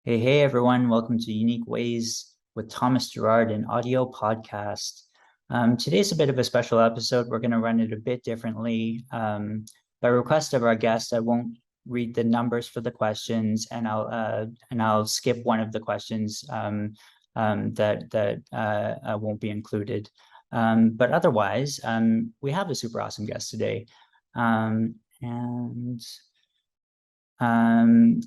Hey everyone, welcome to Unique Ways with Thomas Gerard, an audio podcast. Today's a bit of a special episode. We're going to run it a bit differently. By request of our guest, I won't read the numbers for the questions, and I'll skip one of the questions that won't be included. But otherwise, we have a super awesome guest today, and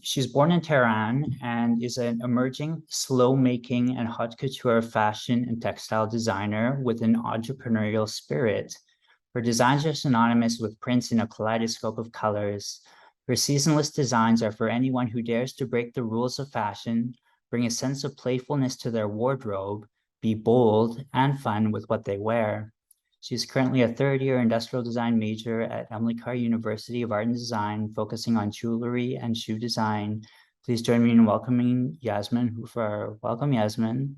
she's born in Tehran and is an emerging slow-making and haute couture fashion and textile designer with an entrepreneurial spirit. Her designs are synonymous with prints in a kaleidoscope of colors. Her seasonless designs are for anyone who dares to break the rules of fashion, bring a sense of playfulness to their wardrobe, be bold and fun with what they wear. She's currently a third-year industrial design major at Carr University of Art and Design, focusing on jewelry and shoe design. Please join me in welcoming Yasaman Hoorfar. Welcome, Yasaman.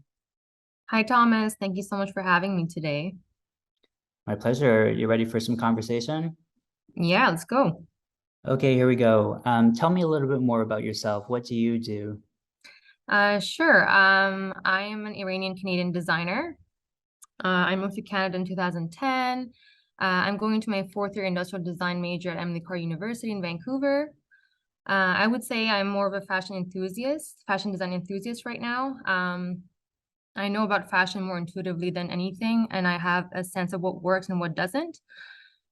Hi, Thomas. Thank you so much for having me today. My pleasure. You ready for some conversation? Yeah, let's go. Okay, here we go. Tell me a little bit more about yourself. What do you do? Sure. I am an Iranian Canadian designer. I moved to Canada in 2010. I'm going into my fourth year industrial design major at Carr University in Vancouver. I would say I'm more of a fashion design enthusiast right now. I know about fashion more intuitively than anything, and I have a sense of what works and what doesn't.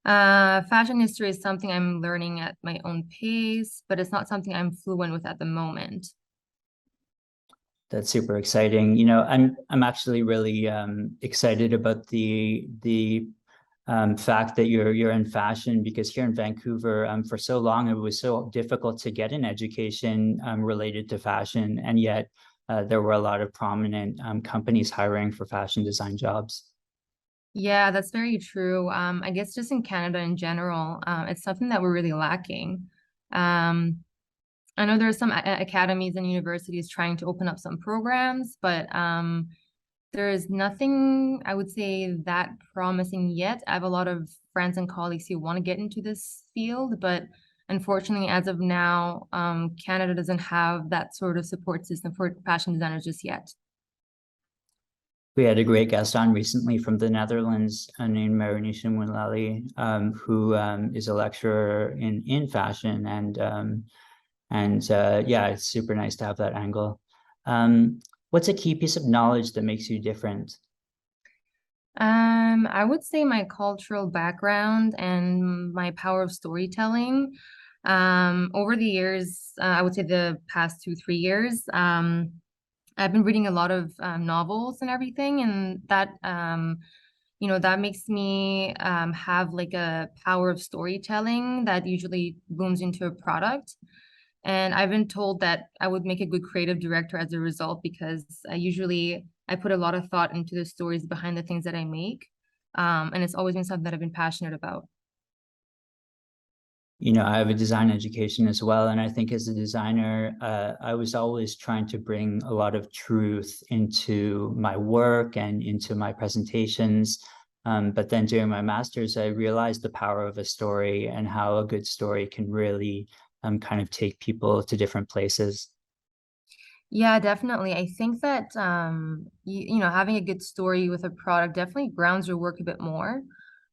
Fashion history is something I'm learning at my own pace, but it's not something I'm fluent with at the moment. That's super exciting. I'm actually really excited about the fact that you're in fashion, because here in Vancouver, for so long it was so difficult to get an education related to fashion, and yet there were a lot of prominent companies hiring for fashion design jobs. Yeah, that's very true. I guess just in Canada in general, it's something that we're really lacking. Um, I know there are some academies and universities trying to open up some programs, but there is nothing I would say that promising yet. I have a lot of friends and colleagues who want to get into this field, but unfortunately, as of now, Canada doesn't have that sort of support system for fashion designers just yet. We had a great guest on recently from the Netherlands named Marinisha Mulali, who is a lecturer in fashion, and yeah, it's super nice to have that angle. What's a key piece of knowledge that makes you different? I would say my cultural background and my power of storytelling. Over the years, I would say the past 2, 3 years, I've been reading a lot of novels and everything, and that makes me have like a power of storytelling that usually blooms into a product. And I've been told that I would make a good creative director as a result because I put a lot of thought into the stories behind the things that I make. And it's always been something that I've been passionate about. I have a design education as well, and I think as a designer, I was always trying to bring a lot of truth into my work and into my presentations. But then during my master's, I realized the power of a story and how a good story can really kind of take people to different places. Yeah, definitely. I think that having a good story with a product definitely grounds your work a bit more.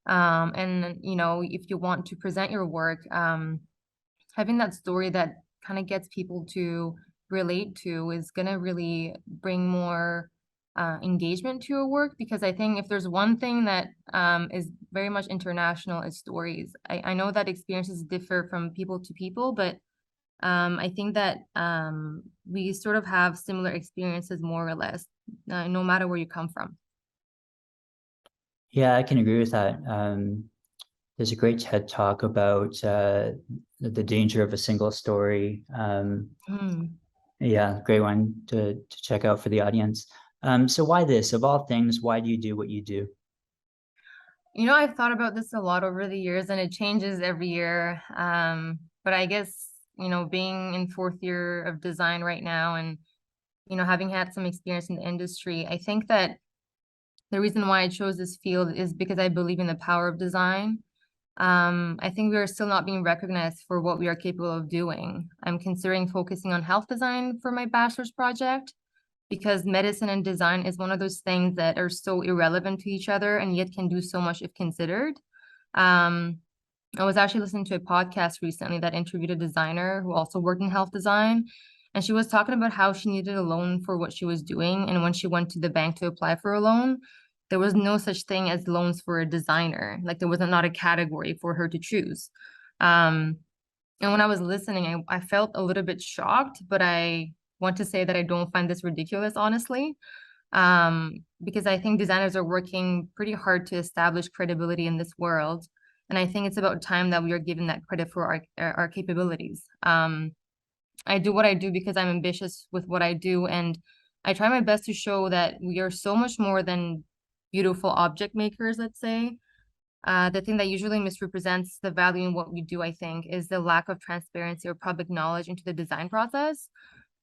And if you want to present your work, having that story that kind of gets people to relate to is gonna really bring more engagement to your work because I think if there's one thing that is very much international is stories. I know that experiences differ from people to people, but I think that we sort of have similar experiences more or less, no matter where you come from. Yeah, I can agree with that. There's a great TED talk about the danger of a single story. Hmm. Yeah, great one to check out for the audience. So why this? Of all things, why do you do what you do? I've thought about this a lot over the years and it changes every year. But I guess, being in fourth year of design right now and, having had some experience in the industry, I think that the reason why I chose this field is because I believe in the power of design. I think we are still not being recognized for what we are capable of doing. I'm considering focusing on health design for my bachelor's project because medicine and design is one of those things that are so irrelevant to each other and yet can do so much if considered. Um, I was actually listening to a podcast recently that interviewed a designer who also worked in health design. And she was talking about how she needed a loan for what she was doing. And when she went to the bank to apply for a loan, there was no such thing as loans for a designer. Like there was not a category for her to choose. Um, and when I was listening, I felt a little bit shocked, but I want to say that I don't find this ridiculous, honestly, because I think designers are working pretty hard to establish credibility in this world. And I think it's about time that we are given that credit for our capabilities. I do what I do because I'm ambitious with what I do, and I try my best to show that we are so much more than beautiful object makers, let's say. The thing that usually misrepresents the value in what we do, I think, is the lack of transparency or public knowledge into the design process.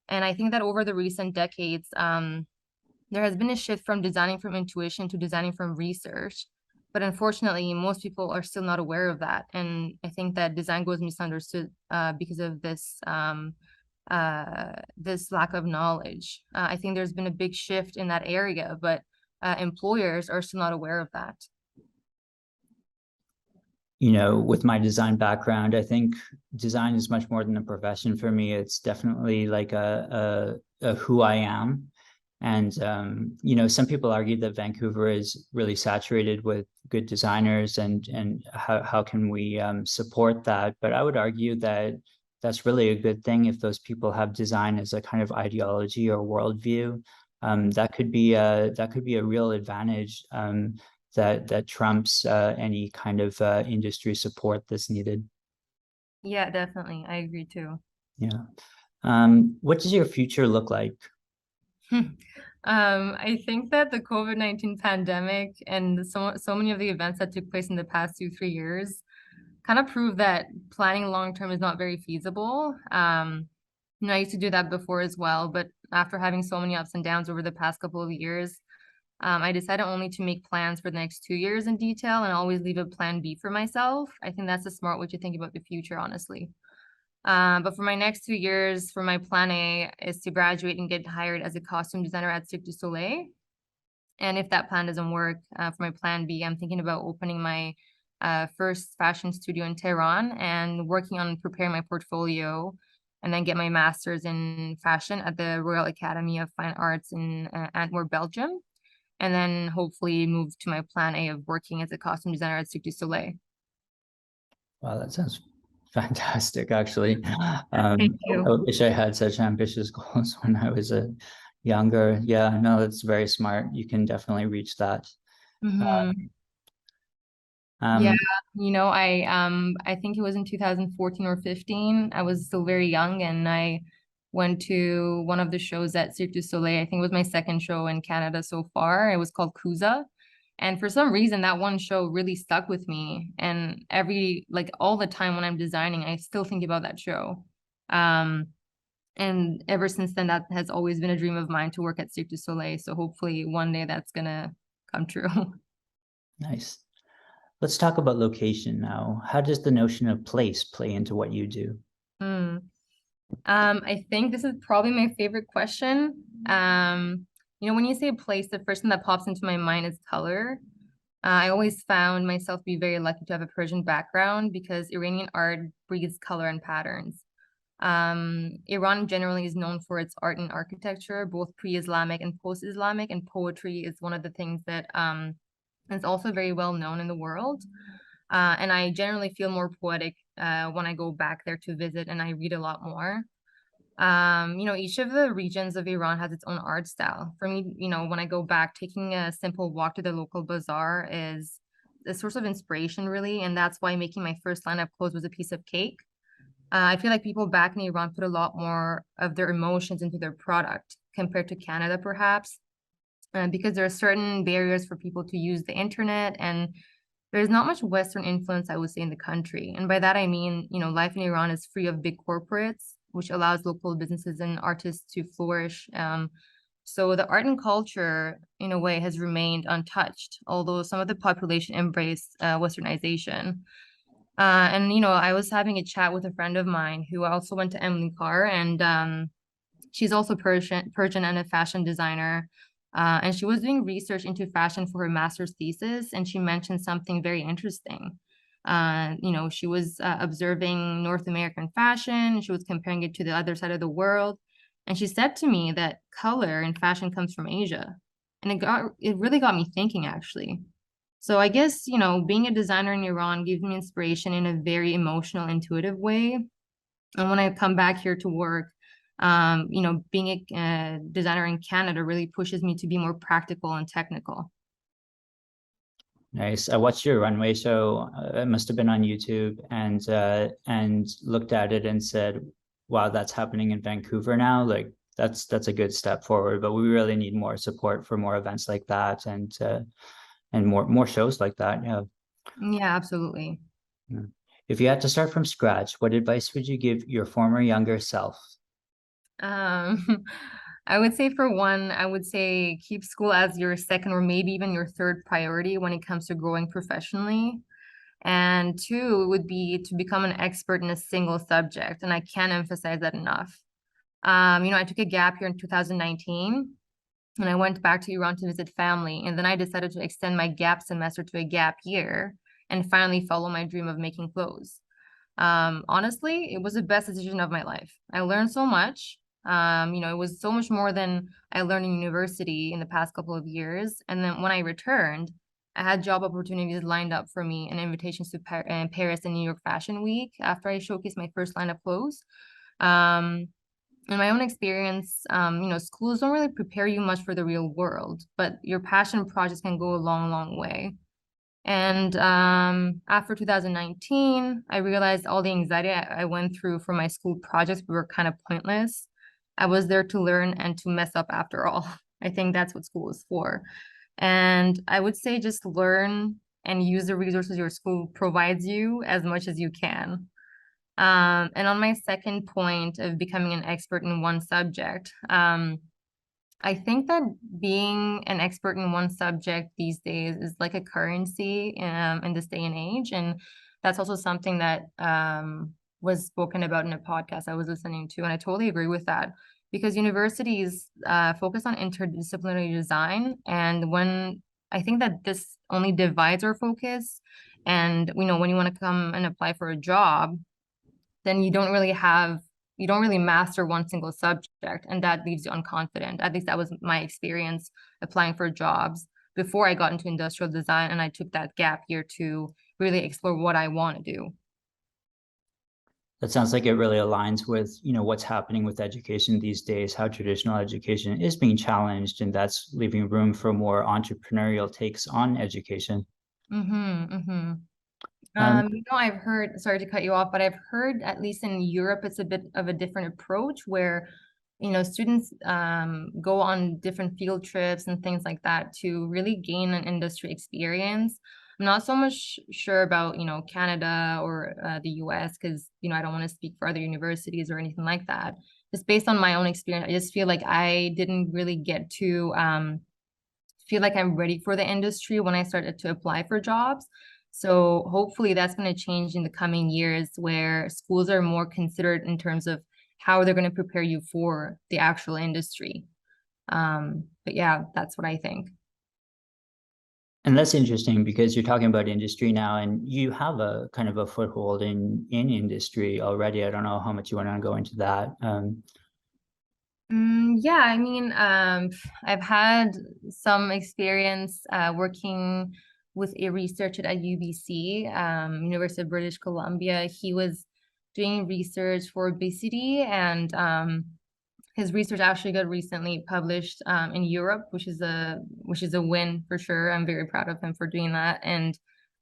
And I think that over the recent decades, there has been a shift from designing from intuition to designing from research. But unfortunately, most people are still not aware of that. And I think that design goes misunderstood because of this lack of knowledge. I think there's been a big shift in that area, but employers are still not aware of that. You know, with my design background, I think design is much more than a profession for me. It's definitely like a who I am. And you know, some people argue that Vancouver is really saturated with good designers, and how can we support that? But I would argue that that's really a good thing if those people have design as a kind of ideology or worldview. That could be a real advantage that trumps any kind of industry support that's needed. Yeah, definitely. I agree too. Yeah. What does your future look like? I think that the COVID-19 pandemic and so many of the events that took place in the past 2, 3 years kind of prove that planning long term is not very feasible. I used to do that before as well, but after having so many ups and downs over the past couple of years, I decided only to make plans for the next 2 years in detail and always leave a plan B for myself. I think that's a smart way to think about the future, honestly. But for my next 2 years, for my plan A is to graduate and get hired as a costume designer at Cirque du Soleil. And if that plan doesn't work, for my plan B, I'm thinking about opening my first fashion studio in Tehran and working on preparing my portfolio and then get my master's in fashion at the Royal Academy of Fine Arts in Antwerp, Belgium. And then hopefully move to my plan A of working as a costume designer at Cirque du Soleil. Wow, that sounds fantastic, actually. Thank I you. wish I had such ambitious goals when I was younger. Yeah, no, that's very smart. You can definitely reach that. Mm-hmm. Yeah, Um, I think it was in 2014 or 15. I was still very young and I went to one of the shows at Cirque du Soleil. I think it was my second show in Canada so far. It was called Kuza. And for some reason that one show really stuck with me. And like all the time when I'm designing, I still think about that show. Um, and ever since then, that has always been a dream of mine to work at Cirque du Soleil. So hopefully one day that's gonna come true. nice. Let's talk about location now. How does the notion of place play into what you do? Hmm. I think this is probably my favorite question. When you say place, the first thing that pops into my mind is color. I always found myself to be very lucky to have a Persian background because Iranian art breathes color and patterns. Iran generally is known for its art and architecture, both pre-Islamic and post-Islamic, and poetry is one of the things that is also very well known in the world. And I generally feel more poetic when I go back there to visit and I read a lot more. Each of the regions of Iran has its own art style. For me, when I go back, taking a simple walk to the local bazaar is a source of inspiration, really. And that's why making my first line of clothes was a piece of cake. I feel like people back in Iran put a lot more of their emotions into their product compared to Canada, perhaps, because there are certain barriers for people to use the internet and there's not much Western influence, I would say, in the country. And by that, I mean, life in Iran is free of big corporates, which allows local businesses and artists to flourish. So the art and culture, in a way, has remained untouched, although some of the population embraced Westernization. And I was having a chat with a friend of mine who also went to Emily Carr, and she's also Persian and a fashion designer. And she was doing research into fashion for her master's thesis, and she mentioned something very interesting. She was observing North American fashion. She was comparing it to the other side of the world, and she said to me that color in fashion comes from Asia, and it really got me thinking, actually. So I guess, being a designer in Iran gives me inspiration in a very emotional, intuitive way. And when I come back here to work, being a designer in Canada really pushes me to be more practical and technical. Nice. I watched your runway show. It must have been on YouTube, and looked at it and said, "Wow, that's happening in Vancouver now. Like that's a good step forward. But we really need more support for more events like that, and more shows like that." Yeah. Yeah, absolutely. Yeah. If you had to start from scratch, what advice would you give your former younger self? Um, I would say for one, I would say keep school as your second or maybe even your third priority when it comes to growing professionally. And two would be to become an expert in a single subject. And I can't emphasize that enough. I took a gap year in 2019 and I went back to Iran to visit family. And then I decided to extend my gap semester to a gap year and finally follow my dream of making clothes. Honestly, it was the best decision of my life. I learned so much. It was so much more than I learned in university in the past couple of years. And then when I returned, I had job opportunities lined up for me and invitations to Paris and New York Fashion Week after I showcased my first line of clothes. Um, in my own experience, schools don't really prepare you much for the real world, but your passion projects can go a long, long way. And after 2019, I realized all the anxiety I went through for my school projects were kind of pointless. I was there to learn and to mess up after all. I think that's what school is for. And I would say just learn and use the resources your school provides you as much as you can. And on my second point of becoming an expert in one subject, I think that being an expert in one subject these days is like a currency in this day and age. And that's also something that was spoken about in a podcast I was listening to. And I totally agree with that because universities focus on interdisciplinary design. And when I think that this only divides our focus. And, when you want to come and apply for a job, then you don't really master one single subject, and that leaves you unconfident. At least that was my experience applying for jobs before I got into industrial design, and I took that gap year to really explore what I want to do. That sounds like it really aligns with, what's happening with education these days, how traditional education is being challenged, and that's leaving room for more entrepreneurial takes on education. Mm-hmm, mm-hmm. Um, I've heard, sorry to cut you off, but I've heard at least in Europe, it's a bit of a different approach where, students go on different field trips and things like that to really gain an industry experience. I'm not so much sure about, Canada or the US because, I don't want to speak for other universities or anything like that. Just based on my own experience, I just feel like I didn't really get to feel like I'm ready for the industry when I started to apply for jobs. So hopefully that's going to change in the coming years where schools are more considered in terms of how they're going to prepare you for the actual industry. But yeah, that's what I think. and that's interesting because you're talking about industry now, and you have a kind of a foothold in industry already. I don't know how much you want to go into that. Yeah, I mean, I've had some experience working with a researcher at UBC, University of British Columbia. He was doing research for obesity, and his research actually got recently published in Europe, which is a win for sure. I'm very proud of him for doing that. And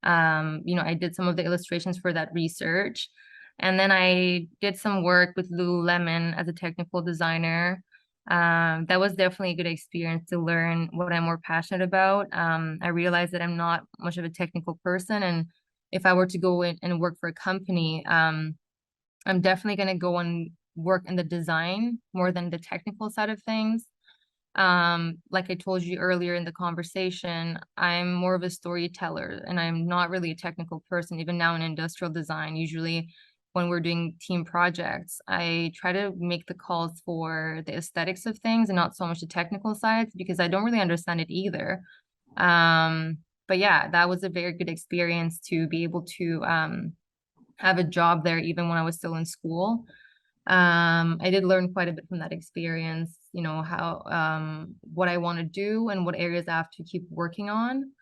I did some of the illustrations for that research. And then I did some work with Lululemon as a technical designer. That was definitely a good experience to learn what I'm more passionate about. I realized that I'm not much of a technical person, and if I were to go in and work for a company, I'm definitely going to go and work in the design more than the technical side of things. Like I told you earlier in the conversation, I'm more of a storyteller and I'm not really a technical person. Even now in industrial design, usually when we're doing team projects, I try to make the calls for the aesthetics of things and not so much the technical sides because I don't really understand it either. But yeah, that was a very good experience to be able to have a job there even when I was still in school. I did learn quite a bit from that experience, you know, how what I want to do and what areas I have to keep working on.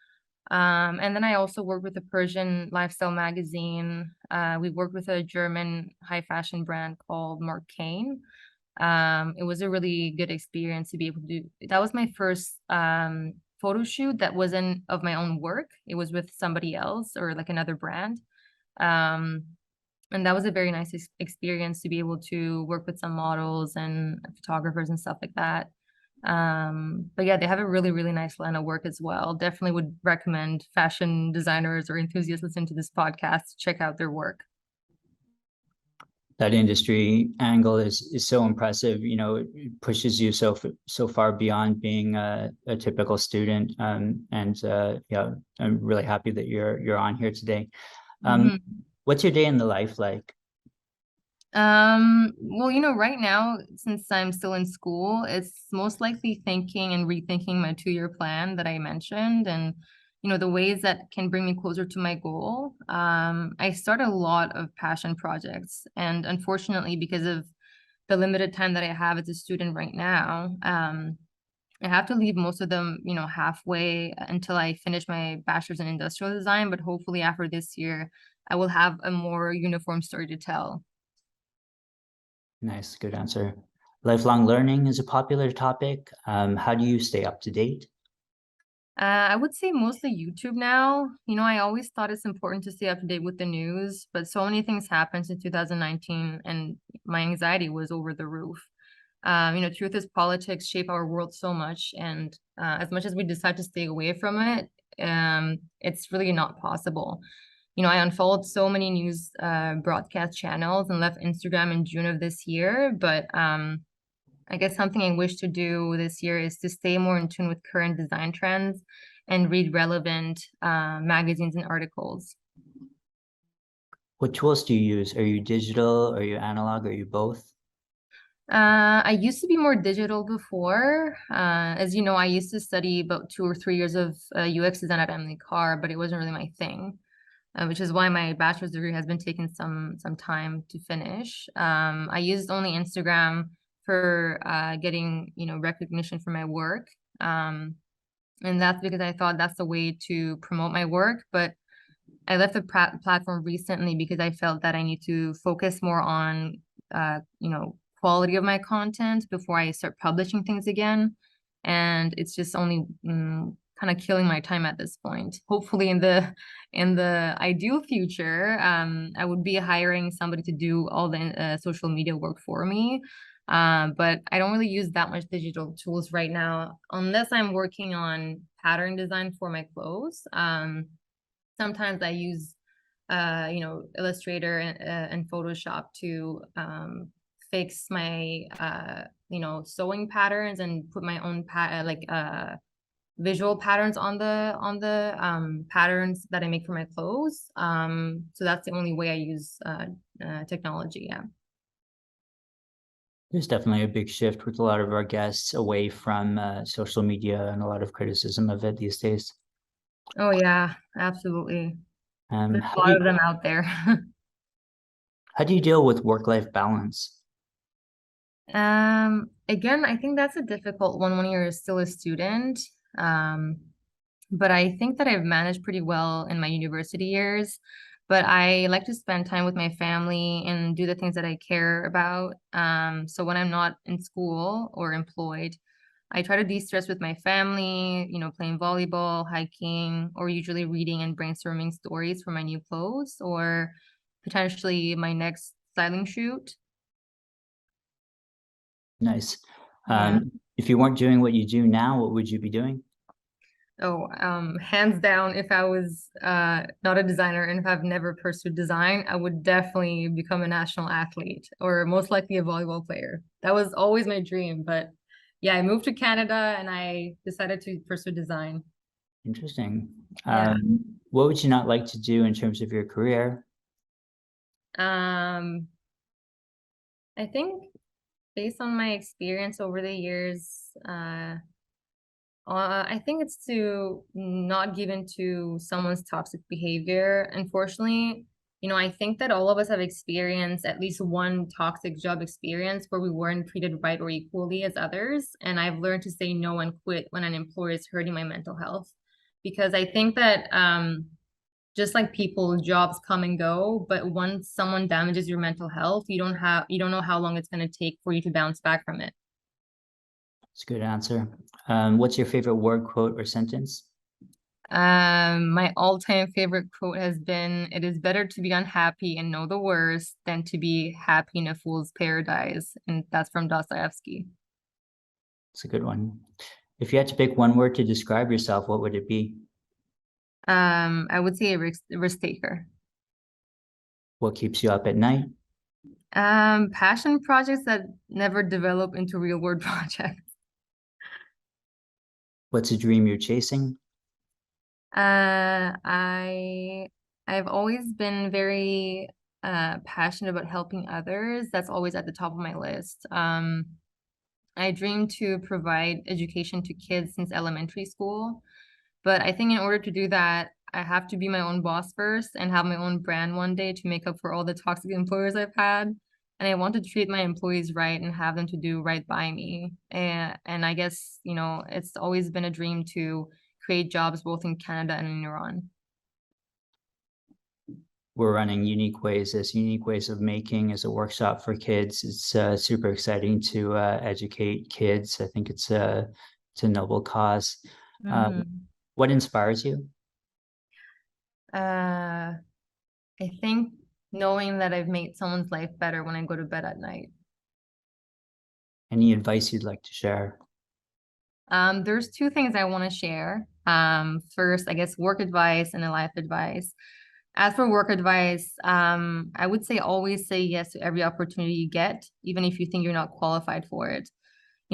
And then I also worked with a Persian lifestyle magazine. We worked with a German high fashion brand called Mark Kane. It was a really good experience to be able to do. That was my first photo shoot that wasn't of my own work. It was with somebody else or like another brand. Um, and that was a very nice experience to be able to work with some models and photographers and stuff like that. But yeah, they have a really, really nice line of work as well. Definitely would recommend fashion designers or enthusiasts listening to this podcast to check out their work. That industry angle is so impressive. You know, it pushes you so far beyond being a typical student. And yeah, I'm really happy that you're on here today. Mhm. What's your day in the life like? Well, you know, right now, since I'm still in school, it's most likely thinking and rethinking my 2-year plan that I mentioned and, you know, the ways that can bring me closer to my goal. I start a lot of passion projects, and unfortunately, because of the limited time that I have as a student right now, I have to leave most of them, you know, halfway until I finish my bachelor's in industrial design, but hopefully after this year, I will have a more uniform story to tell. Nice, good answer. Lifelong learning is a popular topic. How do you stay up to date? I would say mostly YouTube now. You know, I always thought it's important to stay up to date with the news, but so many things happened in 2019 and my anxiety was over the roof. You know, truth is politics shape our world so much, and as much as we decide to stay away from it, it's really not possible. You know, I unfollowed so many news broadcast channels and left Instagram in June of this year, but I guess something I wish to do this year is to stay more in tune with current design trends and read relevant magazines and articles. What tools do you use? Are you digital? Are you analog? Are you both? I used to be more digital before. As you know, I used to study about 2 or 3 years of UX design at Carr, but it wasn't really my thing, which is why my bachelor's degree has been taking some time to finish. I used only Instagram for getting, you know, recognition for my work. Um, and that's because I thought that's the way to promote my work. But I left the platform recently because I felt that I need to focus more on, you know, quality of my content before I start publishing things again. And it's just only kind of killing my time at this point. Hopefully, in the ideal future, I would be hiring somebody to do all the social media work for me. But I don't really use that much digital tools right now, unless I'm working on pattern design for my clothes. Sometimes I use you know, Illustrator and Photoshop to fix my you know, sewing patterns and put my own visual patterns on the patterns that I make for my clothes. So that's the only way I use technology. Yeah. There's definitely a big shift with a lot of our guests away from social media and a lot of criticism of it these days. Oh yeah, absolutely. There's How a lot of them out there. do you deal with work-life balance? Again, I think that's a difficult one when you're still a student. Um, but I think that I've managed pretty well in my university years. But I like to spend time with my family and do the things that I care about. So when I'm not in school or employed, I try to de-stress with my family, you know, playing volleyball, hiking, or usually reading and brainstorming stories for my new clothes or potentially my next styling shoot. Nice. Yeah. If you weren't doing what you do now, what would you be doing? Oh, hands down, if I was not a designer and if I've never pursued design, I would definitely become a national athlete or most likely a volleyball player. That was always my dream, but yeah, I moved to Canada and I decided to pursue design. Interesting. Yeah. What would you not like to do in terms of your career? Um, I think based on my experience over the years, I think it's to not give in to someone's toxic behavior. Unfortunately, I think that all of us have experienced at least one toxic job experience where we weren't treated right or equally as others. And I've learned to say no and quit when an employer is hurting my mental health. Because I think that just like people, jobs come and go, but once someone damages your mental health, you don't know how long it's going to take for you to bounce back from it. It's a good answer. What's your favorite word, quote, or sentence? My all-time favorite quote has been, "It is better to be unhappy and know the worst than to be happy in a fool's paradise." And that's from Dostoevsky. It's a good one. If you had to pick one word to describe yourself, what would it be? I would say a risk taker. What keeps you up at night? Passion projects that never develop into real world projects. What's a dream you're chasing? Uh, I I've always been very passionate about helping others. That's always at the top of my list. I dream to provide education to kids since elementary school. But I think in order to do that, I have to be my own boss first and have my own brand one day to make up for all the toxic employers I've had. And I want to treat my employees right and have them to do right by me. And I guess, it's always been a dream to create jobs both in Canada and in Iran. We're running unique ways of making as a workshop for kids. It's super exciting to educate kids. I think it's a noble cause. Mm-hmm. What inspires you? Uh, I think knowing that I've made someone's life better when I go to bed at night. Any advice you'd like to share? There's two things I want to share. First, I guess work advice and a life advice. As for work advice, I would say always say yes to every opportunity you get, even if you think you're not qualified for it.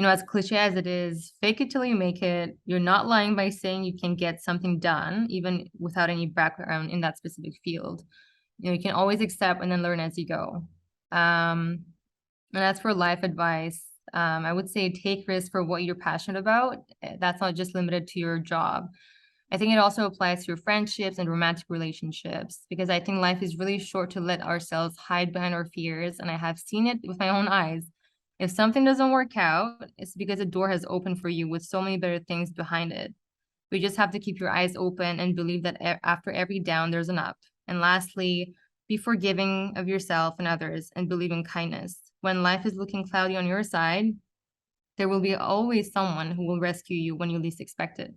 As cliche as it is, fake it till you make it. You're not lying by saying you can get something done, even without any background in that specific field. You can always accept and then learn as you go. And as for life advice, I would say take risks for what you're passionate about. That's not just limited to your job. I think it also applies to your friendships and romantic relationships because I think life is really short to let ourselves hide behind our fears. And I have seen it with my own eyes. If something doesn't work out, it's because a door has opened for you with so many better things behind it. We just have to keep your eyes open and believe that after every down, there's an up. And lastly, be forgiving of yourself and others and believe in kindness. When life is looking cloudy on your side, there will be always someone who will rescue you when you least expect it.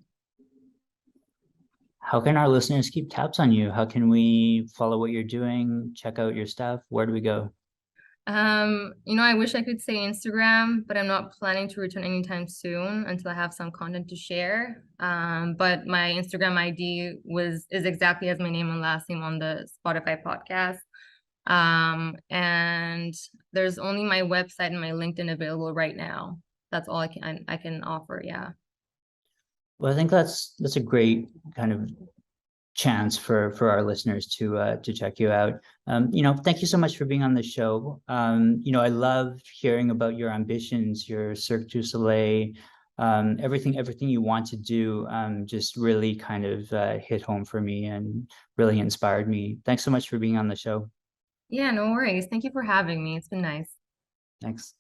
How can our listeners keep tabs on you? How can we follow what you're doing, check out your stuff? Where do we go? I wish I could say Instagram, but I'm not planning to return anytime soon until I have some content to share. But my Instagram ID is exactly as my name and last name on the Spotify podcast. And there's only my website and my LinkedIn available right now. That's all I can offer. Yeah. Well, I think that's a great kind of chance for our listeners to check you out. Thank you so much for being on the show. I love hearing about your ambitions, your Cirque du Soleil, everything you want to do. Just really kind of hit home for me and really inspired me. Thanks so much for being on the show. Yeah, no worries. Thank you for having me. It's been nice. Thanks.